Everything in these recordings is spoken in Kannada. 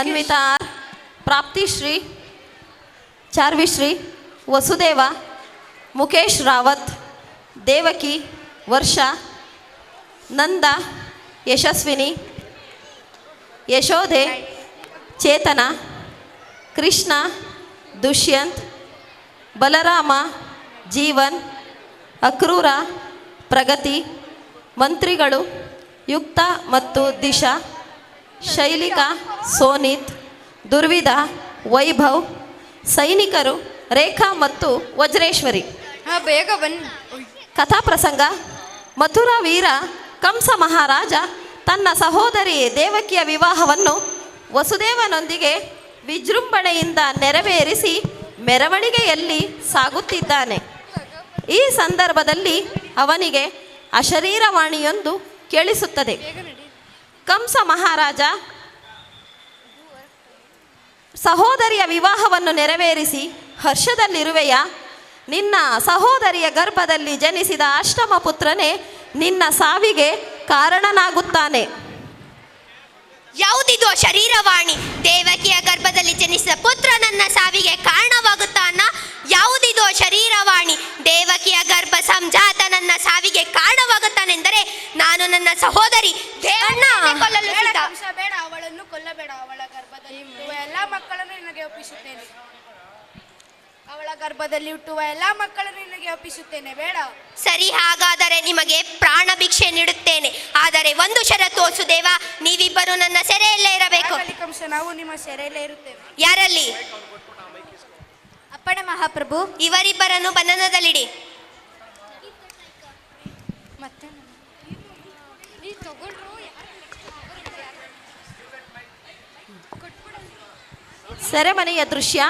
ಅನ್ವಿತಾ ಆರ್, ಪ್ರಾಪ್ತಿಶ್ರೀ, ಚಾರ್ವಿಶ್ರೀ, ವಸುದೇವ, ಮುಖೇಶ್ ರಾವತ್, ದೇವಕಿ, ವರ್ಷ, ನಂದ, ಯಶಸ್ವಿನಿ, ಯಶೋಧೆ, ಚೇತನ, ಕೃಷ್ಣ, ದುಷ್ಯಂತ್, ಬಲರಾಮ, ಜೀವನ್, ಅಕ್ರೂರ, ಪ್ರಗತಿ, ಮಂತ್ರಿಗಳು, ಯುಕ್ತ ಮತ್ತು ದಿಶಾ, ಶೈಲಿಕಾ, ಸೋನಿತ್, ದುರ್ವಿಧ, ವೈಭವ್, ಸೈನಿಕರು, ರೇಖಾ ಮತ್ತು ವಜ್ರೇಶ್ವರಿ. ಬೇಗ ಬನ್ನಿ. ಕಥಾಪ್ರಸಂಗ: ಮಥುರಾ ವೀರ ಕಂಸ ಮಹಾರಾಜ ತನ್ನ ಸಹೋದರಿ ದೇವಕಿಯ ವಿವಾಹವನ್ನು ವಸುದೇವನೊಂದಿಗೆ ವಿಜೃಂಭಣೆಯಿಂದ ನೆರವೇರಿಸಿ ಮೆರವಣಿಗೆಯಲ್ಲಿ ಸಾಗುತ್ತಿದ್ದಾನೆ. ಈ ಸಂದರ್ಭದಲ್ಲಿ ಅವನಿಗೆ ಅಶರೀರವಾಣಿಯೊಂದು ಕೇಳಿಸುತ್ತದೆ. ಕಂಸ ಮಹಾರಾಜ, ಸಹೋದರಿಯ ವಿವಾಹವನ್ನು ನೆರವೇರಿಸಿ ಹರ್ಷದಲ್ಲಿರುವೆಯ? ನಿನ್ನ ಸಹೋದರಿಯ ಗರ್ಭದಲ್ಲಿ ಜನಿಸಿದ ಅಷ್ಟಮ ಪುತ್ರನೇ ನಿನ್ನ ಸಾವಿಗೆ ಕಾರಣನಾಗುತ್ತಾನೆ. ಯಾವುದಿದು ಶರೀರವಾಣಿ? ದೇವಕಿಯ ಗರ್ಭದಲ್ಲಿ ಜನಿಸಿದ ಪುತ್ರ ನನ್ನ ಸಾವಿಗೆ ಕಾರಣವಾಗುತ್ತಾನ? ಯಾವುದಿದು ಶರೀರವಾಣಿ? ದೇವಕಿಯ ಗರ್ಭ ಸಂಜಾತ ನನ್ನ ಸಾವಿಗೆ ಕಾರಣವಾಗುತ್ತಾನೆಂದರೆ ನಾನು ನನ್ನ ಸಹೋದರಿ ಕೊಲ್ಲಲು ಸಿದ್ಧ. ಬೇಡ, ಅವಳನ್ನು ಕೊಲ್ಲಬೇಡ. ಅವಳ ಗರ್ಭದಲ್ಲಿ ಹುಟ್ಟುವ ಎಲ್ಲ ಮಕ್ಕಳನ್ನು ನಿನಗೆ ಒಪ್ಪಿಸುತ್ತೇನೆ. ಅವಳ ಗರ್ಭದಲ್ಲಿ ಹುಟ್ಟುವ ಎಲ್ಲ ಮಕ್ಕಳನ್ನು ನಿನಗೆ ಒಪ್ಪಿಸುತ್ತೇನೆ. ಬೇಡ. ಸರಿ, ಹಾಗಾದರೆ ನಿಮಗೆ ಪ್ರಾಣ ಭಿಕ್ಷೆ ನೀಡುತ್ತೇನೆ. ಆದರೆ ಒಂದು ಷರತ್ತು ವಸುದೇವ, ನೀವಿಬ್ಬರು ನನ್ನ ಸೆರೆಯಲ್ಲೇ ಇರಬೇಕು. ಕಂಸ, ನಾವು ನಿಮ್ಮ ಸೆರೆಯಲ್ಲೇ ಇರುತ್ತೇವೆ. ಯಾರಲ್ಲಿ? ಅಪ್ಪಣೆ ಮಹಾಪ್ರಭು. ಇವರಿಬ್ಬರನ್ನು ಬಂಧನದಲ್ಲಿಡಿ. ಮತ್ತೆ ಸೆರೆಮನೆಯ ದೃಶ್ಯ.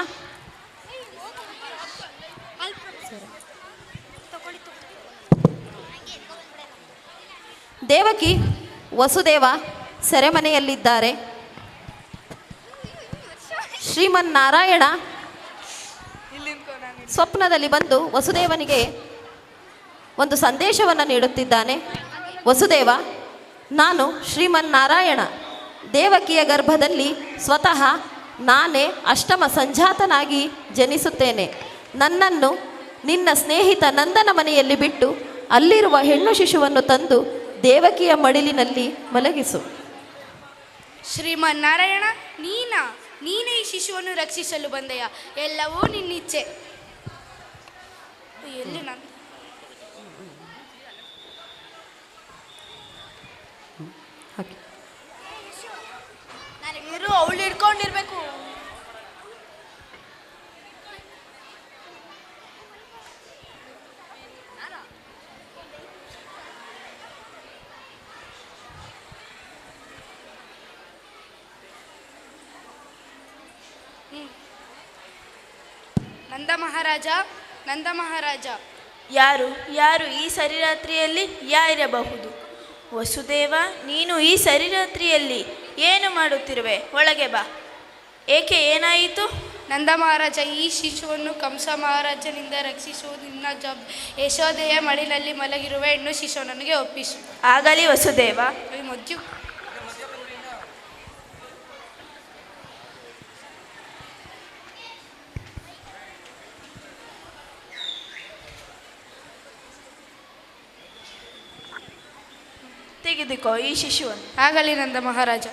ದೇವಕಿ, ವಸುದೇವ ಸೆರೆಮನೆಯಲ್ಲಿದ್ದಾರೆ. ಶ್ರೀಮನ್ನಾರಾಯಣ ಸ್ವಪ್ನದಲ್ಲಿ ಬಂದು ವಸುದೇವನಿಗೆ ಒಂದು ಸಂದೇಶವನ್ನು ನೀಡುತ್ತಿದ್ದಾನೆ. ವಸುದೇವ, ನಾನು ಶ್ರೀಮನ್ನಾರಾಯಣ ದೇವಕಿಯ ಗರ್ಭದಲ್ಲಿ ಸ್ವತಃ ನಾನೇ ಅಷ್ಟಮ ಸಂಜಾತನಾಗಿ ಜನಿಸುತ್ತೇನೆ. ನನ್ನನ್ನು ನಿನ್ನ ಸ್ನೇಹಿತ ನಂದನ ಮನೆಯಲ್ಲಿ ಬಿಟ್ಟು ಅಲ್ಲಿರುವ ಹೆಣ್ಣು ಶಿಶುವನ್ನು ತಂದು ದೇವಕಿಯ ಮಡಿಲಿನಲ್ಲಿ ಮಲಗಿಸು. ಶ್ರೀಮನ್ನಾರಾಯಣ, ನೀನೇ ಈ ಶಿಶುವನ್ನು ರಕ್ಷಿಸಲು ಬಂದೆಯ? ಎಲ್ಲವೂ ನಿನ್ನಿಚ್ಛೆ. ಎಲ್ಲಿ ನಾನು ಅವಳು ಹಿಡ್ಕೊಂಡಿರ್ಬೇಕು. ನಂದ ಮಹಾರಾಜ, ಯಾರು ಈ ಸರಿರಾತ್ರಿಯಲ್ಲಿ ಯಾರಿರಬಹುದು? ವಸುದೇವ, ನೀನು ಈ ಸರಿರಾತ್ರಿಯಲ್ಲಿ ಏನು ಮಾಡುತ್ತಿರುವೆ? ಒಳಗೆ ಬಾ. ಏಕೆ, ಏನಾಯಿತು? ನಂದ ಮಹಾರಾಜ, ಈ ಶಿಶುವನ್ನು ಕಂಸ ಮಹಾರಾಜನಿಂದ ರಕ್ಷಿಸುವುದು ನಿನ್ನ ಯಶೋದೆಯ ಮಡಿಲಲ್ಲಿ ಮಲಗಿರುವ ಹೆಣ್ಣು ಶಿಶು ನನಗೆ ಒಪ್ಪಿಸು. ಆಗಲಿ ವಸುದೇವ. ಮಜ್ಜು ತೆಗೆದುಕೋ ಈ ಶಿಶುವನ್ನು. ಆಗಲಿ ನಂದ ಮಹಾರಾಜ.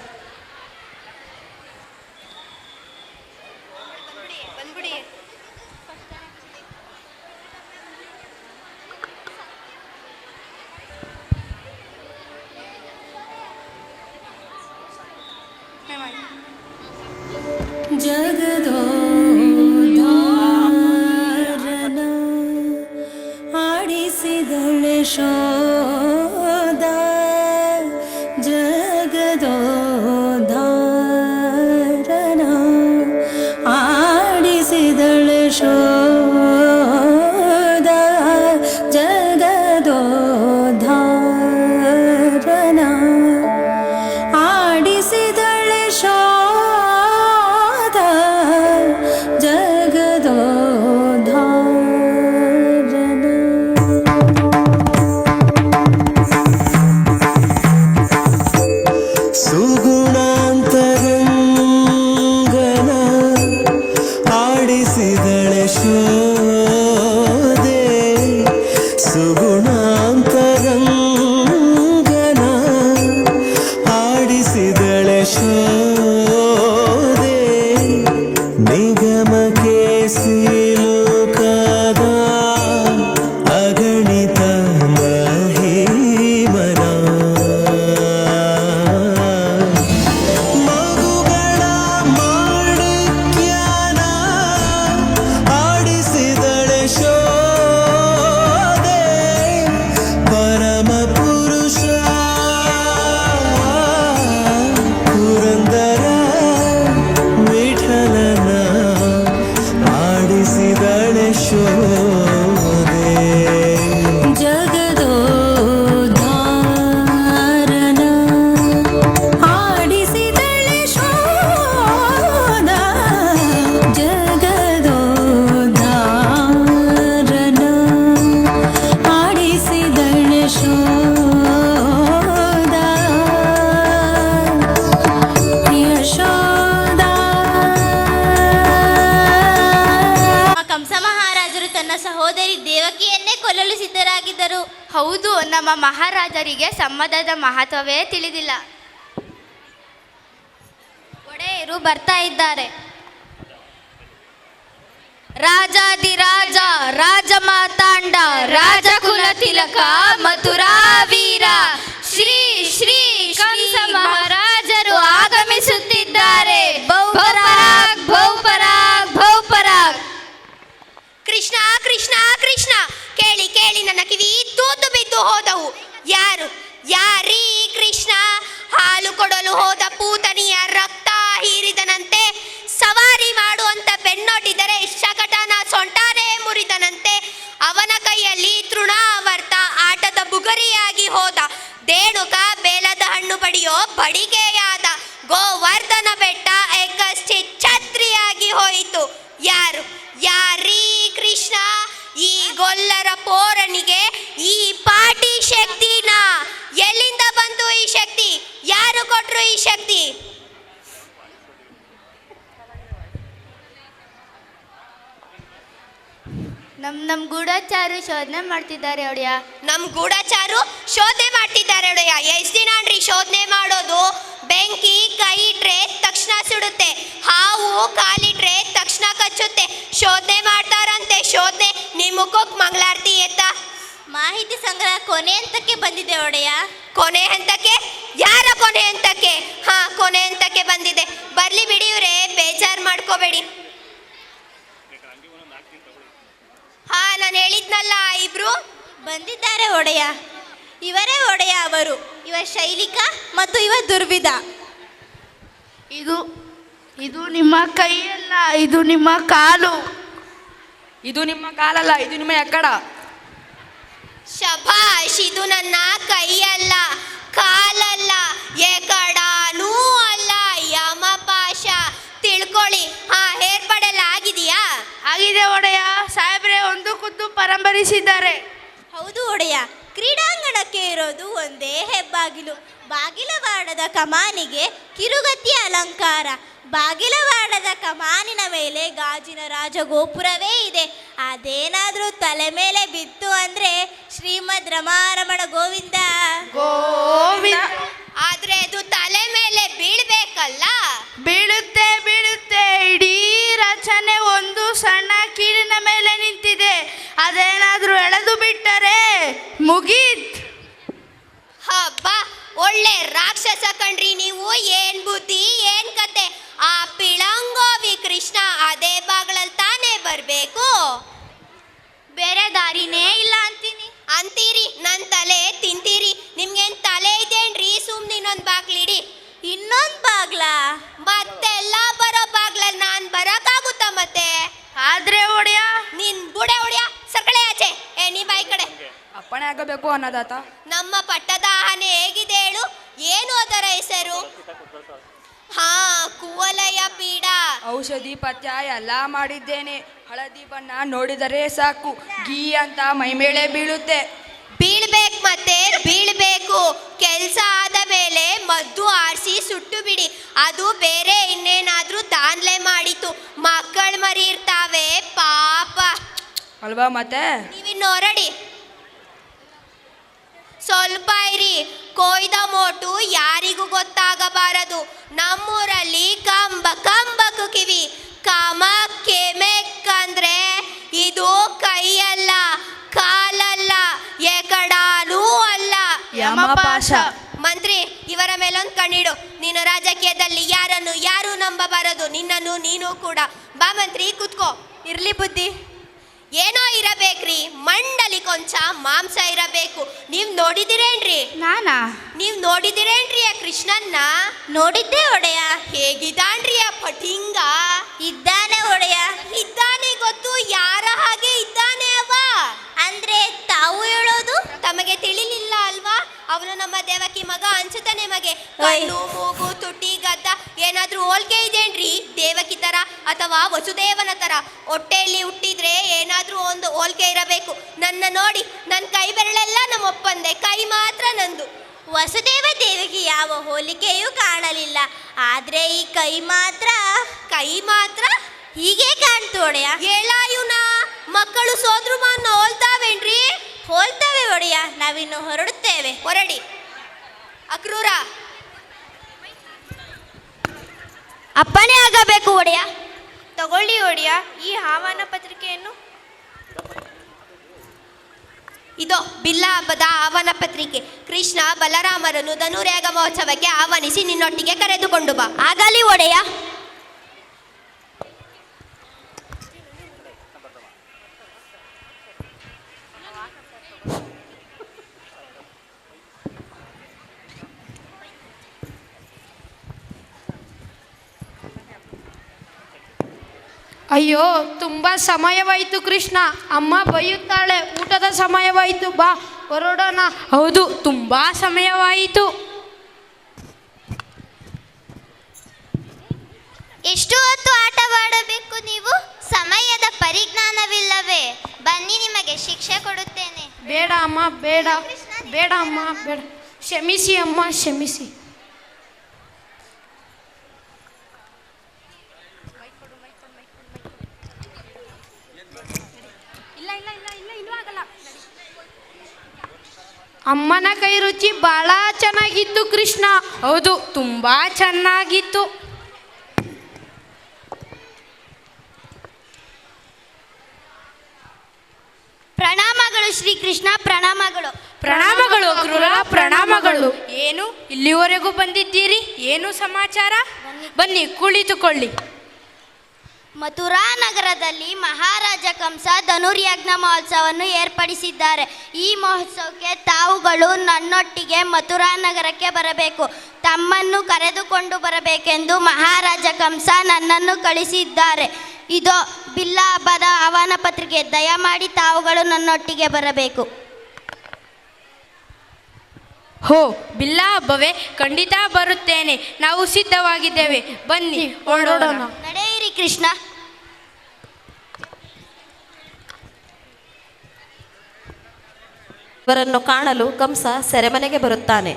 ಜಗದೋಧಾರನ ಆಡಿಸಿದಳೆ ಶೋಧ, ಜಗದೋಧಾರನ ಆಡಿಸಿದಳೆ ಶೋಧ, ಜಗದೋಧಾರನ ಆಡಿಸಿದಳೆ ಶೋಧ, ಹೌದು, ನಮ್ಮ ಮಹಾರಾಜರಿಗೆ ಸಂವಾದದ ಮಹತ್ವವೇ ತಿಳಿದಿಲ್ಲ. ಒಡೆಯರು ಬರ್ತಾ ಇದ್ದಾರೆ. ರಾಜಾದಿರಾಜ ರಾಜಮಾತಾಂಡ ರಾಜಕುಲ ತಿಲಕ ಮಥುರಾ ವೀರ ಶ್ರೀ ಶ್ರೀ ಕಂಸ ಮಹಾರಾಜರು ಆಗಮಿಸುತ್ತಿದ್ದಾರೆ. ಭೌಪರಾಗ್ ಭೌಪರಾಗ್ ಭೌಪರಾಗ್. ಕೃಷ್ಣ ಕೃಷ್ಣ ಕೃಷ್ಣ, ಕೇಳಿ ಕೇಳಿ ನನ್ನ ಕಿವಿ ತೂತು ಬಿದ್ದು ಹೋದವು. ಯಾರೀ ಕೃಷ್ಣ? ಹಾಲು ಕೊಡಲು ಹೋದ ಪೂತನಿಯ ರಕ್ತ ಹೀರಿದನಂತೆ, ಸವಾರಿ ಮಾಡುವಂತ ಬೆನ್ನೊಡ್ಡಿದರೆ ಶಕಟನ ಸೊಂಟಾನೆ ಮುರಿದನಂತೆ, ಅವನ ಕೈಯಲ್ಲಿ ತೃಣಾವರ್ತ ಆಟದ ಬುಗರಿಯಾಗಿ ಹೋದ, ದೇಣುಕ ಬೇಲದ ಹಣ್ಣು ಬಡಿಯೋ ಬಡಿಗೆಯಾದ, ಗೋವರ್ಧನ ಬೆಟ್ಟ ಏಕಶ್ಚಿ ಛತ್ರಿಯಾಗಿ ಹೋಯಿತು. ಯಾರೀ ಕೃಷ್ಣ? ಈ ಗೊಲ್ಲರ ಪೋರನಿಗೆ ಈ ಪಾಟಿ ಶಕ್ತಿನ? ಎಲ್ಲಿಂದ ಬಂತು ಈ ಶಕ್ತಿ? ಯಾರು ಕೊಟ್ರು ಈ ಶಕ್ತಿ? ನಮ್ ಗೂಢಚಾರು ಶೋಧನೆ ಮಾಡ್ತಿದ್ದಾರೆ ಒಡೆಯ. ನಮ್ ಗೂಢಚಾರು ಶೋಧನೆ ಮಾಡ್ತಿದ್ದಾರೆ ಒಡೆಯ. ಎಷ್ಟ್ ದಿನ ಅನ್ರಿ ಶೋಧನೆ ಮಾಡೋದು? ಬೆಂಕಿ ಕೈ ಇಟ್ರೆ ತಕ್ಷಣ ಸುಡುತ್ತೆ, ಹಾವು ಕಾಲಿಟ್ರೆ ತಕ್ಷಣ ಕಚ್ಚುತ್ತೆ. ಶೋಧನೆ ಮಾಡ್ತಾರಂತೆ ಶೋಧನೆ. ನಿಮ್ ಮುಖಕ್ಕೆ ಮಂಗಳಾರತಿ ಎತ್ತ. ಮಾಹಿತಿ ಸಂಗ್ರಹ ಕೊನೆ ಹಂತಕ್ಕೆ ಬಂದಿದೆ ಒಡೆಯ. ಕೊನೆ ಹಂತಕ್ಕೆ? ಯಾರ ಕೊನೆ ಹಂತಕ್ಕೆ? ಕೊನೆ ಹಂತಕ್ಕೆ ಬಂದಿದೆ. ಬರ್ಲಿ ಬಿಡಿ ಇವ್ರೆ, ಬೇಜಾರ್ ಮಾಡ್ಕೋಬೇಡಿ. ನಾನು ಹೇಳಿದ್ನಲ್ಲ, ಇಬ್ರು ಬಂದಿದ್ದಾರೆ ಒಡೆಯ. ಇವರೇ ಒಡೆಯ ಅವರು. ಇವ ಶೈಲಿಕ ಮತ್ತು ಇವ ದುರ್ವಿಧ. ಇದು ನಿಮ್ಮ ಕೈಯಲ್ಲ, ಇದು ನಿಮ್ಮ ಕಾಲು. ಇದು ನಿಮ್ಮ ಕಾಲಲ್ಲ, ಇದು ನಿಮ್ಮ ಎಕ್ಕಡ. ಶಭಾಷ್, ಇದು ನನ್ನ ಕೈಯಲ್ಲ, ಕಾಲಲ್ಲ, ಎಕಡನೂ ಅಲ್ಲ, ಯಮಪಾಶ. ತಿಳ್ಕೊಳ್ಳಿ. ಏರ್ಪಾಡೆಲ್ಲ ಆಗಿದೆಯಾ? ಆಗಿದೆ ಒಡೆಯ. ಸಾಹೇಬ್ರೆ ಒಂದು ಖುದ್ದು ಪರಂಪರಿಸಿದ್ದಾರೆ. ಹೌದು ಒಡೆಯ. ಕ್ರೀಡಾಂಗಣಕ್ಕೆ ಇರೋದು ಒಂದೇ ಹೆಬ್ಬಾಗಿಲು. ಬಾಗಿಲವಾಡದ ಕಮಾನಿಗೆ ಕಿರುಗತಿಯ ಅಲಂಕಾರ. ಬಾಗಿಲವಾಡದ ಕಮಾನಿನ ಮೇಲೆ ಗಾಜಿನ ರಾಜಗೋಪುರವೇ ಇದೆ. ಅದೇನಾದ್ರೂ ತಲೆ ಮೇಲೆ ಬಿತ್ತು ಅಂದ್ರೆ ಶ್ರೀಮದ್ ರಮಾರಮಣ ಗೋವಿಂದ ಆದ್ರೆ ಅದು ತಲೆ ಮೇಲೆ ಬೀಳ್ಬೇಕಲ್ಲ. ಬೀಳುತ್ತೆ. ಇಡೀ ರಚನೆ ಒಂದು ಸಣ್ಣ ಕೀಲಿನ ಮೇಲೆ ನಿಂತಿದೆ. ಅದೇನಾದ್ರೂ ಎಳೆದು ಬಿಟ್ಟರೆ ಮುಗೀತ್. ಹಬ್ಬ, ಒಳ್ಳೆ ರಾಕ್ಷಸ ಕಣ್ರಿ ನೀವು. ಏನ್ ಬುದ್ಧಿ, ಏನ್ ಕತೆ? ಆ ಪಿಳಂಗೋವಿ ಕೃಷ್ಣ ಅದೇ ಬಾಗ್ಲಲ್ಲಿ ತಾನೇ ಬರ್ಬೇಕು. ಬೇರೆ ದಾರಿನೇ ಇಲ್ಲ ಅಂತೀರಿ, ನನ್ ತಲೆ ತಿಂತೀರಿ. ನಿಮ್ಗೇನ್ ತಲೆ ಇದೇನ್ರಿ? ಸುಮ್ನೆ ಇನ್ನೊಂದ್ ಬಾಗ್ಲಿಡಿ. ಇನ್ನೊಂದ್ ಬಾಗ್ಲ? ಮತ್ತೆಲ್ಲ ಬರೋ ಬಾಗ್ಲಲ್ಲಿ ನಾನ್ ಬರಕ್ಕಾಗುತ್ತ ಮತ್ತೆ? ಆದ್ರೆ ಒಡೆಯ, ನಿನ್ ಬುಡೆ ಒಡೆಯ ಸರ್ಕಳೆ ಆಚೆ. ನೀ ಬಾಯಿ ಕಡೆ. ಅಪ್ಪಣೆ ಆಗಬೇಕು ಅನ್ನದಾತ. ನಮ್ಮ ಪಟ್ಟದ ಆನೆ ಹೇಗಿದೆ ಹೇಳು? ಏನು ಅದರ ಹೆಸರು? ಕುವಲಯ ಪೀಡ. ಔಷಧಿ ಪಥ್ಯ ಎಲ್ಲ ಮಾಡಿದ್ದೇನೆ. ಹಳದಿ ಬಣ್ಣ ನೋಡಿದರೆ ಸಾಕು, ಗೀ ಅಂತ ಮೈಮೇಳೆ ಬೀಳುತ್ತೆ. ಬೀಳ್ಬೇಕು, ಮತ್ತೆ ಬೀಳ್ಬೇಕು. ಕೆಲ್ಸ ಆದ ಮೇಲೆ ಮದ್ದು ಆರಿಸಿ ಸುಟ್ಟು ಬಿಡಿ. ಅದು ಬೇರೆ ಇನ್ನೇನಾದ್ರೂ ದಾನ್ಲೆ ಮಾಡಿತು. ಮಕ್ಕಳ ಮರಿ ಇರ್ತಾವೆ ಪಾಪ ಅಲ್ವಾ ಮತ್ತೆ? ನೀವಿನ್ನು ಹೊರಡಿ. ಸ್ವಲ್ಪ ಇರಿ. ಕೊಯ್ದ ಮೋಟು ಯಾರಿಗೂ ಗೊತ್ತಾಗಬಾರದು. ನಮ್ಮೂರಲ್ಲಿ ಕಂಬಕು ಕಿವಿ, ಕೆಮೆಕ್ ಅಂದ್ರೆ ಇದು ಕೈಯಲ್ಲ, ಕಾಲಲ್ಲ, ಎಕಡಾನೂ ಅಲ್ಲ, ಯಮಪಾಶ. ಮಂತ್ರಿ, ಇವರ ಮೇಲೊಂದು ಕಣ್ಣಿಡು. ನೀನು ರಾಜಕೀಯದಲ್ಲಿ ಯಾರು ನಂಬಬಾರದು. ನಿನ್ನನ್ನು ನೀನು ಕೂಡ. ಬಾ ಮಂತ್ರಿ, ಕೂತ್ಕೋ. ಇರ್ಲಿ ಬುದ್ಧಿ. ಏನೋ ಇರಬೇಕ್ರಿ, ಮಂಡಲಿ ಕೊಂಚ ಮಾಂಸ ಇರಬೇಕು. ನೀವ್ ನೋಡಿದಿರೇನ್ರಿ? ನೀವ್ ನೋಡಿದಿರೇನ್ರಿ ಆ ಕೃಷ್ಣನ್ನ? ನೋಡಿದ್ದೆ ಒಡೆಯ. ಹೇಗಿದ್ದಾನ್ರಿ ಆ ಪಟಿಂಗ? ಇದ್ದಾನೆ ಒಡೆಯ. ಇದ್ದಾನೆ ಗೊತ್ತು, ಯಾರ ಹಾಗೆ ಇದ್ದಾನೆ ಅವ? ಅಂದ್ರೆ ತಾವು ಹೇಳೋದು? ತಮಗೆ ತಿಳಿಲಿಲ್ಲ ಅಲ್ವಾ? ಅವನು ನಮ್ಮ ದೇವಕಿ ಮಗ ಅನ್ಸುತ್ತಾನೆ. ಮಗೆ ಕಣ್ಣು, ಮೂಗು, ತುಟಿ, ಗದ್ದ ಏನಾದ್ರೂ ಹೋಲ್ಕೆ ಇದೇನ್ರಿ ದೇವಕಿ ತರ ಅಥವಾ ವಸುದೇವನ ತರ? ಹೊಟ್ಟೆಯಲ್ಲಿ ಹುಟ್ಟಿದ್ರೆ ಏನಾದ್ರೂ ಒಂದು ಹೋಲ್ಕೆ ಇರಬೇಕು. ನನ್ನ ನೋಡಿ, ನನ್ನ ಕೈ ಬೆರಳೆಲ್ಲ ನಮ್ಮ ಒಪ್ಪಂದೆ, ಕೈ ಮಾತ್ರ ನಂದು. ವಸುದೇವ ದೇವಿಗೆ ಯಾವ ಹೋಲಿಕೆಯೂ ಕಾಣಲಿಲ್ಲ. ಆದ್ರೆ ಈ ಕೈ ಮಾತ್ರ ಹೀಗೆ ಕಾಣ್ತು ಒಡೆಯ. ಏಳಾಯುನ ಮಕ್ಕಳು ಸೋದ್ರು ಮಾನ ಹೋಲ್ತಾವೇನ್ರಿ? ಹೋಲ್ತವೆ ಒಡೆಯ, ನಾವಿನ್ನು ಹೊರಡುತ್ತೇವೆ. ಹೊರಡಿ. ಅಕ್ರೂರ, ಅಪ್ಪನೇ ಆಗಬೇಕು ಒಡೆಯ. ತಗೊಳ್ಳಿ ಒಡೆಯ ಈ ಆಹ್ವಾನ ಪತ್ರಿಕೆಯನ್ನು. ಇದು ಬಿಲ್ಲ ಹಬ್ಬದ ಆಹ್ವಾನ ಪತ್ರಿಕೆ. ಕೃಷ್ಣ ಬಲರಾಮರನ್ನು ಧನುರ್ಯಾಗ ಮಹೋತ್ಸವಕ್ಕೆ ಆಹ್ವಾನಿಸಿ ನಿನ್ನೊಟ್ಟಿಗೆ ಕರೆದುಕೊಂಡು ಬಾ. ಆಗಲಿ ಒಡೆಯ. ಅಯ್ಯೋ, ತುಂಬ ಸಮಯವಾಯಿತು ಕೃಷ್ಣ. ಅಮ್ಮ ಬೈಯುತ್ತಾಳೆ. ಊಟದ ಸಮಯವಾಯಿತು, ಬಾ ಹೊರಡೋಣ. ಹೌದು, ತುಂಬ ಸಮಯವಾಯಿತು. ಎಷ್ಟು ಹೊತ್ತು ಆಟವಾಡಬೇಕು ನೀವು? ಸಮಯದ ಪರಿಜ್ಞಾನವಿಲ್ಲವೇ? ಬನ್ನಿ, ನಿಮಗೆ ಶಿಕ್ಷೆ ಕೊಡುತ್ತೇನೆ. ಬೇಡ ಅಮ್ಮ, ಬೇಡ ಬೇಡ ಅಮ್ಮ, ಬೇಡ. ಕ್ಷಮಿಸಿ ಅಮ್ಮ, ಕ್ಷಮಿಸಿ. ಅಮ್ಮನ ಕೈ ರುಚಿ ಬಹಳ ಚೆನ್ನಾಗಿತ್ತು ಕೃಷ್ಣ. ಹೌದು, ತುಂಬಾ ಚೆನ್ನಾಗಿತ್ತು. ಪ್ರಣಾಮಗಳು ಶ್ರೀಕೃಷ್ಣ, ಪ್ರಣಾಮಗಳು. ಪ್ರಣಾಮಗಳು ಕ್ರೂರ, ಪ್ರಣಾಮಗಳು. ಏನು, ಇಲ್ಲಿವರೆಗೂ ಬಂದಿದ್ದೀರಿ? ಏನು ಸಮಾಚಾರ? ಬನ್ನಿ, ಕುಳಿತುಕೊಳ್ಳಿ. ಮಥುರಾ ನಗರದಲ್ಲಿ ಮಹಾರಾಜ ಕಂಸ ಧನುರ್ಯಜ್ಞ ಮಹೋತ್ಸವವನ್ನು ಏರ್ಪಡಿಸಿದ್ದಾರೆ. ಈ ಮಹೋತ್ಸವಕ್ಕೆ ತಾವುಗಳು ನನ್ನೊಟ್ಟಿಗೆ ಮಥುರಾ ನಗರಕ್ಕೆ ಬರಬೇಕು. ತಮ್ಮನ್ನು ಕರೆದುಕೊಂಡು ಬರಬೇಕೆಂದು ಮಹಾರಾಜ ಕಂಸ ನನ್ನನ್ನು ಕಳಿಸಿದ್ದಾರೆ. ಇದು ಬಿಲ್ಲ ಹಬ್ಬದ ಆಹ್ವಾನ ಪತ್ರಿಕೆ. ದಯಮಾಡಿ ತಾವುಗಳು ನನ್ನೊಟ್ಟಿಗೆ ಬರಬೇಕು. ಹೋ, ಬಿಲ್ಲ ಹಬ್ಬವೇ? ಖಂಡಿತ ಬರುತ್ತೇನೆ. ನಾವು ಸಿದ್ಧವಾಗಿದ್ದೇವೆ. ಬನ್ನಿ, ಹೊರಡೋಣ. ನಡೆಯಿರಿ ಕೃಷ್ಣ. ಇವರನ್ನು ಕಾಣಲು ಕಂಸ ಸೆರೆಮನೆಗೆ ಬರುತ್ತಾನೆ.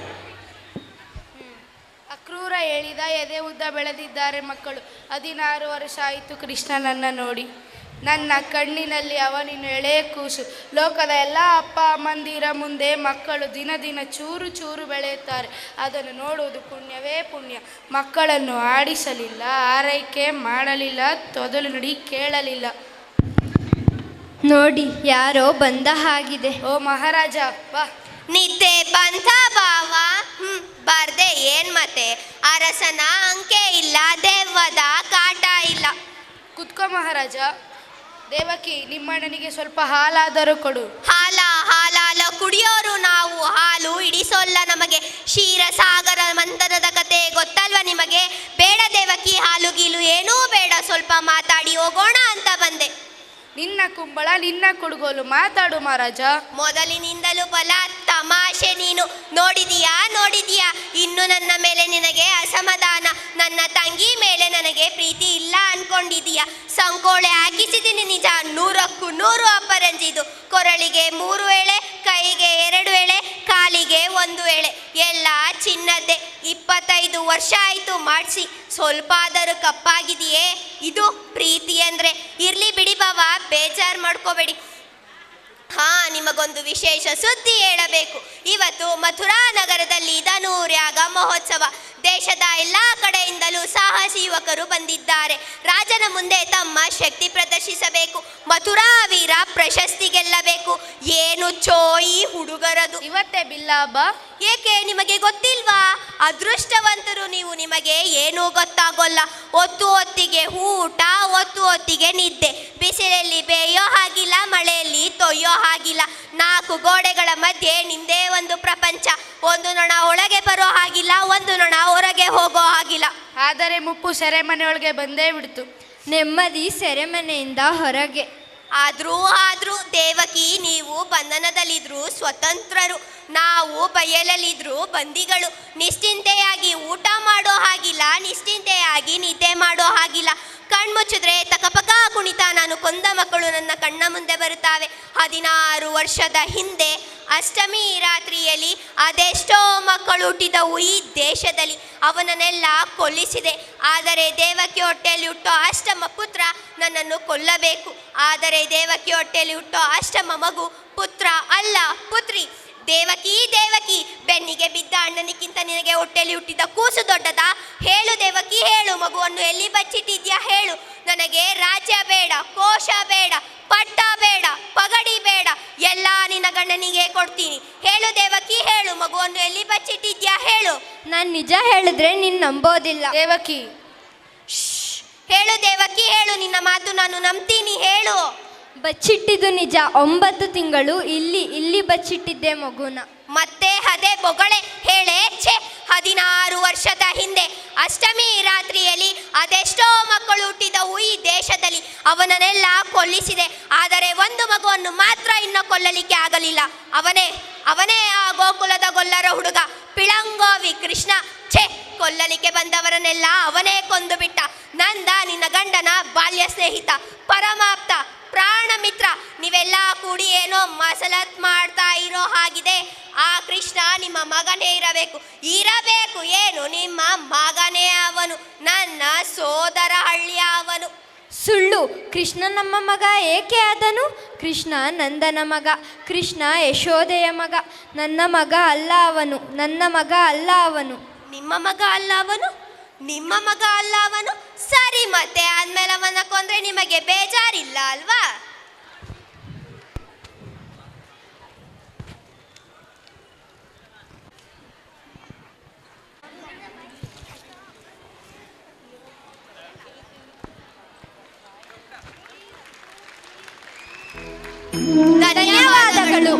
ಅಕ್ರೂರ ಹೇಳಿದ ಎದೆ ಉದ್ದ ಬೆಳೆದಿದ್ದಾರೆ ಮಕ್ಕಳು. 16 ವರ್ಷ ಆಯಿತು ಕೃಷ್ಣನನ್ನು ನೋಡಿ. ನನ್ನ ಕಣ್ಣಿನಲ್ಲಿ ಅವನಿನ್ನು ಎಳೆ ಕೂಸು. ಲೋಕದ ಎಲ್ಲ ಅಪ್ಪ ಅಮ್ಮಂದಿರ ಮುಂದೆ ಮಕ್ಕಳು ದಿನ ದಿನ ಚೂರು ಚೂರು ಬೆಳೆಯುತ್ತಾರೆ. ಅದನ್ನು ನೋಡುವುದು ಪುಣ್ಯವೇ ಪುಣ್ಯ. ಮಕ್ಕಳನ್ನು ಆಡಿಸಲಿಲ್ಲ, ಆರೈಕೆ ಮಾಡಲಿಲ್ಲ, ತೊದಲು ನುಡಿ ಕೇಳಲಿಲ್ಲ. ನೋಡಿ, ಯಾರೋ ಬಂದ ಹಾಗಿದೆ. ಓ ಮಹಾರಾಜ, ಬಾ. ನಿದ್ದೆ ಬಂತ ಬಾವ? ಬರ್ದೆ ಏನ್ ಮತ್ತೆ? ಅರಸನ ಅಂಕೆ ಇಲ್ಲ, ದೆವ್ವದ ಕಾಟ ಇಲ್ಲ. ಕುತ್ಕೋ ಮಹಾರಾಜ. ದೇವಕಿ, ನಿಮ್ಮಣ್ಣನಿಗೆ ಸ್ವಲ್ಪ ಹಾಲಾದರೂ ಕೊಡು. ಹಾಲ ಕುಡಿಯೋರು ನಾವು, ಹಾಲು ಇಡಿಸೋಲ್ಲ ನಮಗೆ. ಕ್ಷೀರಸಾಗರ ಮಂಥನದ ಕತೆ ಗೊತ್ತಲ್ವ ನಿಮಗೆ? ಬೇಡ ದೇವಕಿ, ಹಾಲು ಗೀಲು ಏನೂ ಬೇಡ. ಸ್ವಲ್ಪ ಮಾತಾಡಿ ಹೋಗೋಣ ಅಂತ ಬಂದೆ. ನಿನ್ನ ಕುಂಬಳ ನಿನ್ನ ಕುಡುಗೋಲು, ಮಾತಾಡು ಮಹಾರಾಜ. ಮೊದಲಿನಿಂದಲೂ ಬಲ ತಮಾಷೆ ನೀನು. ನೋಡಿದೀಯಾ ಇನ್ನು ನನ್ನ ಮೇಲೆ ನಿನಗೆ ಅಸಮಾಧಾನ. ನನ್ನ ತಂಗಿ ಮೇಲೆ ನನಗೆ ಪ್ರೀತಿ ಇಲ್ಲ ಅನ್ಕೊಂಡಿದೀಯ. ಸಂಕೋಳೆ ಹಾಕಿಸಿದ್ದೀನಿ ನಿಜ, 100ಕ್ಕೂ 100 ಅಪರಂಜಿದು. ಕೊರಳಿಗೆ 3 ಎಳೆ, ಕೈಗೆ 2 ಎಳೆ, ಕಾಲಿಗೆ 1 ಎಳೆ, ಎಲ್ಲ ಚಿನ್ನದ್ದೇ. 25 ವರ್ಷ ಆಯಿತು ಮಾಡಿಸಿ. ಸ್ವಲ್ಪ ಆದರೂ ಕಪ್ಪಾಗಿದೆಯೇ? ಇದು ಪ್ರೀತಿ ಅಂದ್ರೆ? ಇರ್ಲಿ ಬಿಡಿ ಬಾವ, ಬೇಜಾರು ಮಾಡ್ಕೋಬೇಡಿ. ನಿಮಗೊಂದು ವಿಶೇಷ ಸುದ್ದಿ ಹೇಳಬೇಕು. ಇವತ್ತು ಮಥುರಾ ನಗರದಲ್ಲಿ ಧನುರ್ಯಾಗ ಮಹೋತ್ಸವ. ದೇಶದ ಎಲ್ಲ ಕಡೆಯಿಂದಲೂ ಸಾಹಸಿ ಯುವಕರು ಬಂದಿದ್ದಾರೆ. ರಾಜನ ಮುಂದೆ ತಮ್ಮ ಶಕ್ತಿ ಪ್ರದರ್ಶಿಸಬೇಕು. ಮಥುರಾ ವೀರ ಪ್ರಶಸ್ತಿ ಗೆಲ್ಲಬೇಕು. ಏನು ಚೋಯಿ ಹುಡುಗರದು. ಇವತ್ತೇ ಬಿಲ್ಲ ಹಬ್ಬ. ಏಕೆ, ನಿಮಗೆ ಗೊತ್ತಿಲ್ವಾ? ಅದೃಷ್ಟವಂತರು ನೀವು, ನಿಮಗೆ ಏನೂ ಗೊತ್ತಾಗೋಲ್ಲ. ಹೊತ್ತಿಗೆ ಊಟ, ಹೊತ್ತಿಗೆ ನಿದ್ದೆ. ಬಿಸಿಲಲ್ಲಿ ಬೇಯೋ ಹಾಗಿಲ್ಲ, ಮಳೆಯಲ್ಲಿ ತೊಯ್ಯೋ ಹಾಗಿಲ್ಲ. 4 ಗೋಡೆಗಳ ಮಧ್ಯೆ ನಿಮ್ದೇ ಒಂದು ಪ್ರಪಂಚ. ಒಂದು ನೊಣ ಒಳಗೆ ಬರೋ ಹಾಗಿಲ್ಲ, ಒಂದು ನೊಣ ಹೊರಗೆ ಹೋಗೋ ಹಾಗಿಲ್ಲ. ಆದರೆ ಮುಪ್ಪು ಸೆರೆಮನೆಯೊಳಗೆ ಬಂದೇ ಬಿಡ್ತು. ನೆಮ್ಮದಿ ಸೆರೆಮನೆಯಿಂದ ಹೊರಗೆ. ಆದ್ರೂ ದೇವಕಿ, ನೀವು ಬಂಧನದಲ್ಲಿದ್ರು ಸ್ವತಂತ್ರರು, ನಾವು ಬಯಲಲ್ಲಿದ್ರು ಬಂದಿಗಳು. ನಿಶ್ಚಿಂತೆಯಾಗಿ ಊಟ ಮಾಡೋ ಹಾಗಿಲ್ಲ, ನಿಶ್ಚಿಂತೆಯಾಗಿ ನಿದ್ದೆ ಮಾಡೋ ಹಾಗಿಲ್ಲ. ಕಣ್ಮುಚ್ಚಿದ್ರೆ ತಕಪಕ ಕುಣಿತ ನಾನು ಕೊಂದ ಮಕ್ಕಳು ನನ್ನ ಕಣ್ಣ ಮುಂದೆ ಬರುತ್ತಾವೆ. 16 ವರ್ಷದ ಹಿಂದೆ ಅಷ್ಟಮಿ ರಾತ್ರಿಯಲ್ಲಿ ಅದೆಷ್ಟೋ ಮಕ್ಕಳು ಹುಟ್ಟಿದವು ಈ ದೇಶದಲ್ಲಿ, ಅವನನ್ನೆಲ್ಲ ಕೊಲ್ಲಿಸಿದೆ. ಆದರೆ ದೇವಕಿ ಹೊಟ್ಟೆಯಲ್ಲಿ ಹುಟ್ಟೋ ಅಷ್ಟಮ ಪುತ್ರ ನನ್ನನ್ನು ಕೊಲ್ಲಬೇಕು. ಆದರೆ ದೇವಕಿ ಹೊಟ್ಟೆಯಲ್ಲಿ ಹುಟ್ಟೋ ಅಷ್ಟಮ ಮಗು ಪುತ್ರ ಅಲ್ಲ, ಪುತ್ರಿ. ದೇವಕಿ ದೇವಕಿ, ಬೆನ್ನಿಗೆ ಬಿದ್ದ ಅಣ್ಣನಿಗಿಂತ ನಿನಗೆ ಹೊಟ್ಟೆಯಲ್ಲಿ ಹುಟ್ಟಿದ ಕೂಸು ದೊಡ್ಡದಾ? ಹೇಳು ದೇವಕಿ, ಹೇಳು. ಮಗುವನ್ನು ಎಲ್ಲಿ ಬಚ್ಚಿಟ್ಟಿದ್ಯಾ ಹೇಳು. ನನಗೆ ರಾಜ್ಯ ಬೇಡ, ಕೋಶ ಬೇಡ, ಪಟ್ಟ ಬೇಡ, ಪಗಡಿ ಬೇಡ, ಎಲ್ಲ ನಿನ್ನ ಗಂಡನಿಗೆ ಕೊಡ್ತೀನಿ. ಹೇಳು ದೇವಕಿ, ಹೇಳು. ಮಗುವನ್ನು ಎಲ್ಲಿ ಬಚ್ಚಿಟ್ಟಿದ್ಯಾ ಹೇಳು. ನಾನು ನಿಜ ಹೇಳಿದ್ರೆ ನೀನು ನಂಬೋದಿಲ್ಲ. ದೇವಕಿ, ಹೇಳು ದೇವಕಿ, ಹೇಳು. ನಿನ್ನ ಮಾತು ನಾನು ನಂಬ್ತೀನಿ, ಹೇಳು. ಬಚ್ಚಿಟ್ಟಿದ್ದು ನಿಜ. 9 ತಿಂಗಳು ಇಲ್ಲಿ ಬಚ್ಚಿಟ್ಟಿದ್ದೆ ಮಗುನ. ಮತ್ತೆ ಅದೇ ಬೊಗಳೆ ಹೇಳೆ. ಛೆ, 16 ವರ್ಷದ ಹಿಂದೆ ಅಷ್ಟಮಿ ರಾತ್ರಿಯಲ್ಲಿ ಅದೆಷ್ಟೋ ಮಕ್ಕಳು ಹುಟ್ಟಿದವು ಈ ದೇಶದಲ್ಲಿ, ಅವನನ್ನೆಲ್ಲ ಕೊಲ್ಲಿಸಿದೆ. ಆದರೆ ಒಂದು ಮಗುವನ್ನು ಮಾತ್ರ ಇನ್ನು ಕೊಲ್ಲಲಿಕ್ಕೆ ಆಗಲಿಲ್ಲ. ಅವನೇ ಆ ಗೋಕುಲದ ಗೊಲ್ಲರ ಹುಡುಗ ಪಿಳಂಗೋವಿ ಕೃಷ್ಣ. ಛೆ, ಕೊಲ್ಲಲಿಕ್ಕೆ ಬಂದವರನ್ನೆಲ್ಲ ಅವನೇ ಕೊಂದು ಬಿಟ್ಟ. ನಂದ ನಿನ್ನ ಗಂಡನ ಬಾಲ್ಯ ಸ್ನೇಹಿತ, ಪರಮಾಪ್ತ, ಪ್ರಾಣ ಮಿತ್ರ. ನೀವೆಲ್ಲ ಕೂಡಿ ಏನೋ ಮಸಲತ್ ಮಾಡ್ತಾ ಇರೋ ಹಾಗಿದೆ. ಆ ಕೃಷ್ಣ ನಿಮ್ಮ ಮಗನೇ ಇರಬೇಕು. ಏನು, ನಿಮ್ಮ ಮಗನೇ ಅವನು, ನನ್ನ ಸೋದರ ಹಳ್ಳಿಯ ಅವನು. ಸುಳ್ಳು. ಕೃಷ್ಣ ನಮ್ಮ ಮಗ ಏಕೆ ಆದನು? ಕೃಷ್ಣ ನಂದನ ಮಗ, ಕೃಷ್ಣ ಯಶೋದೆಯ ಮಗ. ನನ್ನ ಮಗ ಅಲ್ಲ ಅವನು, ನನ್ನ ಮಗ ಅಲ್ಲ ಅವನು. ನಿಮ್ಮ ಮಗ ಅಲ್ಲ ಅವನು, ನಿಮ್ಮ ಮಗ ಅಲ್ಲ ಅವನು. ಸರಿ, ಮತ್ತೆ ಆದ್ಮೇಲೆ ಅವನ ಕೊಂದ್ರೆ ನಿಮಗೆ ಬೇಜಾರಿಲ್ಲ ಅಲ್ವಾ? ಧನ್ಯವಾದಗಳು.